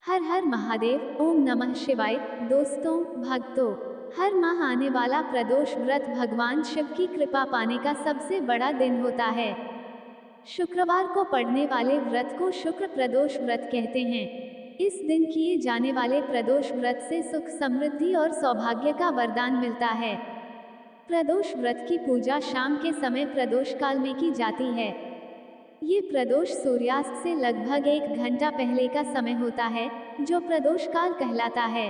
हर हर महादेव, ओम नमः शिवाय। दोस्तों, भक्तों, हर माह आने वाला प्रदोष व्रत भगवान शिव की कृपा पाने का सबसे बड़ा दिन होता है। शुक्रवार को पड़ने वाले व्रत को शुक्र प्रदोष व्रत कहते हैं। इस दिन किए जाने वाले प्रदोष व्रत से सुख, समृद्धि और सौभाग्य का वरदान मिलता है। प्रदोष व्रत की पूजा शाम के समय प्रदोष काल में की जाती है। ये प्रदोष सूर्यास्त से लगभग 1 घंटा पहले का समय होता है, जो प्रदोष काल कहलाता है।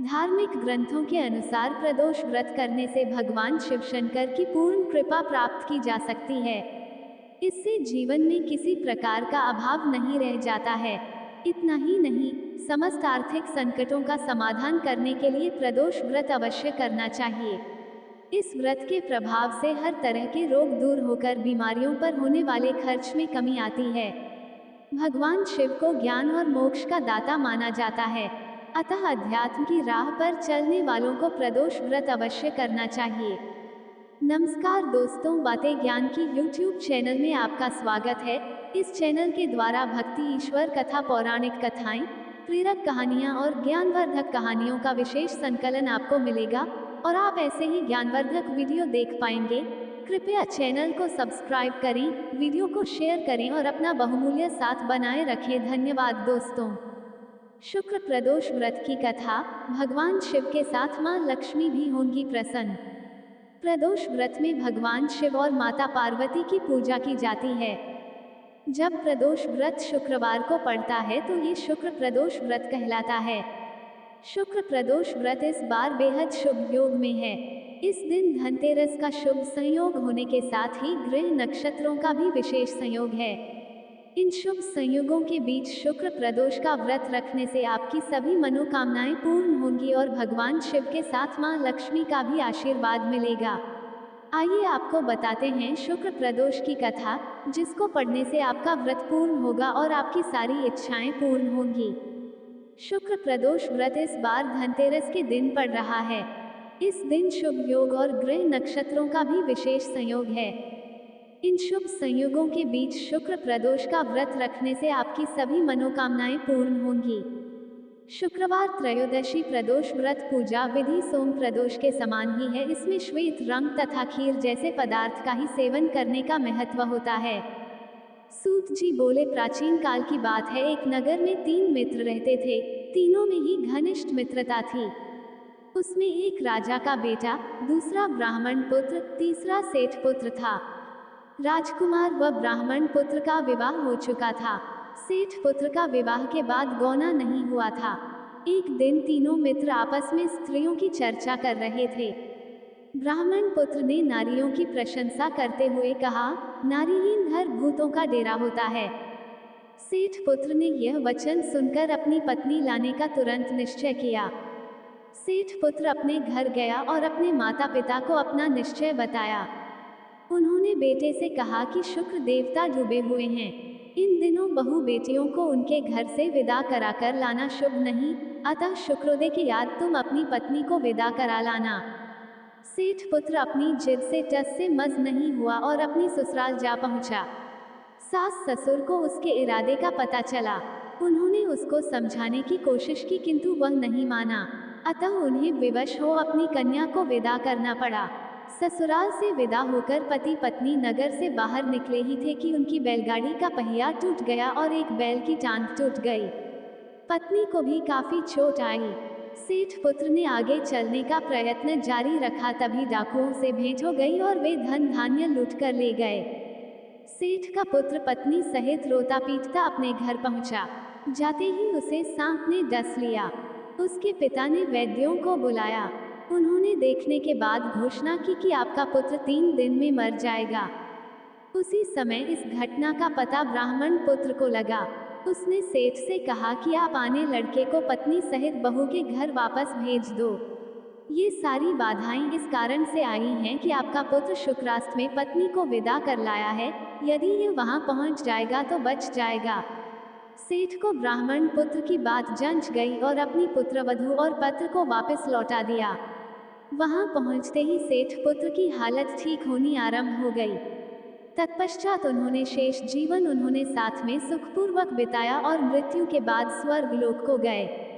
धार्मिक ग्रंथों के अनुसार प्रदोष व्रत करने से भगवान शिव शंकर की पूर्ण कृपा प्राप्त की जा सकती है। इससे जीवन में किसी प्रकार का अभाव नहीं रह जाता है। इतना ही नहीं, समस्त आर्थिक संकटों का समाधान करने के लिए प्रदोष व्रत अवश्य करना चाहिए। इस व्रत के प्रभाव से हर तरह के रोग दूर होकर बीमारियों पर होने वाले खर्च में कमी आती है। भगवान शिव को ज्ञान और मोक्ष का दाता माना जाता है, अतः अध्यात्म की राह पर चलने वालों को प्रदोष व्रत अवश्य करना चाहिए। नमस्कार दोस्तों, बातें ज्ञान की YouTube चैनल में आपका स्वागत है। इस चैनल के द्वारा भक्ति, ईश्वर कथा, पौराणिक कथाएं, प्रेरक कहानियां और ज्ञानवर्धक कहानियों का विशेष संकलन आपको मिलेगा और आप ऐसे ही ज्ञानवर्धक वीडियो देख पाएंगे। कृपया चैनल को सब्सक्राइब करें, वीडियो को शेयर करें और अपना बहुमूल्य साथ बनाए रखें। धन्यवाद दोस्तों। शुक्र प्रदोष व्रत की कथा। भगवान शिव के साथ मां लक्ष्मी भी होंगी प्रसन्न। प्रदोष व्रत में भगवान शिव और माता पार्वती की पूजा की जाती है। जब प्रदोष व्रत शुक्रवार को पड़ता है तो ये शुक्र प्रदोष व्रत कहलाता है। शुक्र प्रदोष व्रत इस बार बेहद शुभ योग में है। इस दिन धनतेरस का शुभ संयोग होने के साथ ही ग्रह नक्षत्रों का भी विशेष संयोग है। इन शुभ संयोगों के बीच शुक्र प्रदोष का व्रत रखने से आपकी सभी मनोकामनाएं पूर्ण होंगी और भगवान शिव के साथ मां लक्ष्मी का भी आशीर्वाद मिलेगा। आइए आपको बताते हैं शुक्र प्रदोष की कथा, जिसको पढ़ने से आपका व्रत पूर्ण होगा और आपकी सारी इच्छाएं पूर्ण होंगी। शुक्र प्रदोष व्रत इस बार धनतेरस के दिन पड़ रहा है। इस दिन शुभ योग और ग्रह नक्षत्रों का भी विशेष संयोग है। इन शुभ संयोगों के बीच शुक्र प्रदोष का व्रत रखने से आपकी सभी मनोकामनाएं पूर्ण होंगी। शुक्रवार त्रयोदशी प्रदोष व्रत पूजा विधि सोम प्रदोष के समान ही है। इसमें श्वेत रंग तथा खीर जैसे पदार्थ का ही सेवन करने का महत्व होता है। सूत जी बोले, प्राचीन काल की बात है, एक नगर में 3 मित्र रहते थे। तीनों में ही घनिष्ठ मित्रता थी। उसमें एक राजा का बेटा, दूसरा ब्राह्मण पुत्र, तीसरा सेठ पुत्र था। राजकुमार व ब्राह्मण पुत्र का विवाह हो चुका था। सेठ पुत्र का विवाह के बाद गौना नहीं हुआ था। एक दिन तीनों मित्र आपस में स्त्रियों की चर्चा कर रहे थे। ब्राह्मण पुत्र ने नारियों की प्रशंसा करते हुए कहा, नारीहीन घर भूतों का डेरा होता है। सेठ पुत्र ने यह वचन सुनकर अपनी पत्नी लाने का तुरंत निश्चय किया। सेठ पुत्र अपने घर गया और अपने माता पिता को अपना निश्चय बताया। उन्होंने बेटे से कहा कि शुक्र देवता डूबे हुए हैं। इन दिनों बहू बेटियों को उनके घर से विदा कराकर लाना शुभ नहीं, अतः शुक्रोदय की याद तुम अपनी पत्नी को विदा करा लाना। सेठ पुत्र अपनी जिद से टस से मस नहीं हुआ और अपनी ससुराल जा पहुंचा। सास ससुर को उसके इरादे का पता चला। उन्होंने उसको समझाने की कोशिश की, किंतु वह नहीं माना। अतः उन्हें विवश हो अपनी कन्या को विदा करना पड़ा। ससुराल से विदा होकर पति पत्नी नगर से बाहर निकले ही थे कि उनकी बैलगाड़ी का पहिया टूट गया और एक बैल की टांग टूट गई। पत्नी को भी काफी चोट आई। सेठ पुत्र ने आगे चलने का प्रयत्न जारी रखा, तभी डाकुओं से भेंट हो गई और वे धन धान्य लूट कर ले गए। सेठ का पुत्र पत्नी सहित रोता पीटता अपने घर पहुंचा। जाते ही उसे सांप ने डस लिया। उसके पिता ने वैद्यों को बुलाया। उन्होंने देखने के बाद घोषणा की कि आपका पुत्र 3 दिन में मर जाएगा। उसी समय इस घटना का पता ब्राह्मण पुत्र को लगा। उसने सेठ से कहा कि आप आने लड़के को पत्नी सहित बहू के घर वापस भेज दो। ये सारी बाधाएं इस कारण से आई हैं कि आपका पुत्र शुक्रास्त में पत्नी को विदा कर लाया है। यदि ये वहां पहुंच जाएगा तो बच जाएगा। सेठ को ब्राह्मण पुत्र की बात जंच गई और अपनी पुत्रवधू और पत्र को वापस लौटा दिया। वहां पहुंचते ही सेठ पुत्र की हालत ठीक होनी आरंभ हो गई। तत्पश्चात उन्होंने शेष जीवन उन्होंने साथ में सुखपूर्वक बिताया और मृत्यु के बाद स्वर्ग लोक को गए।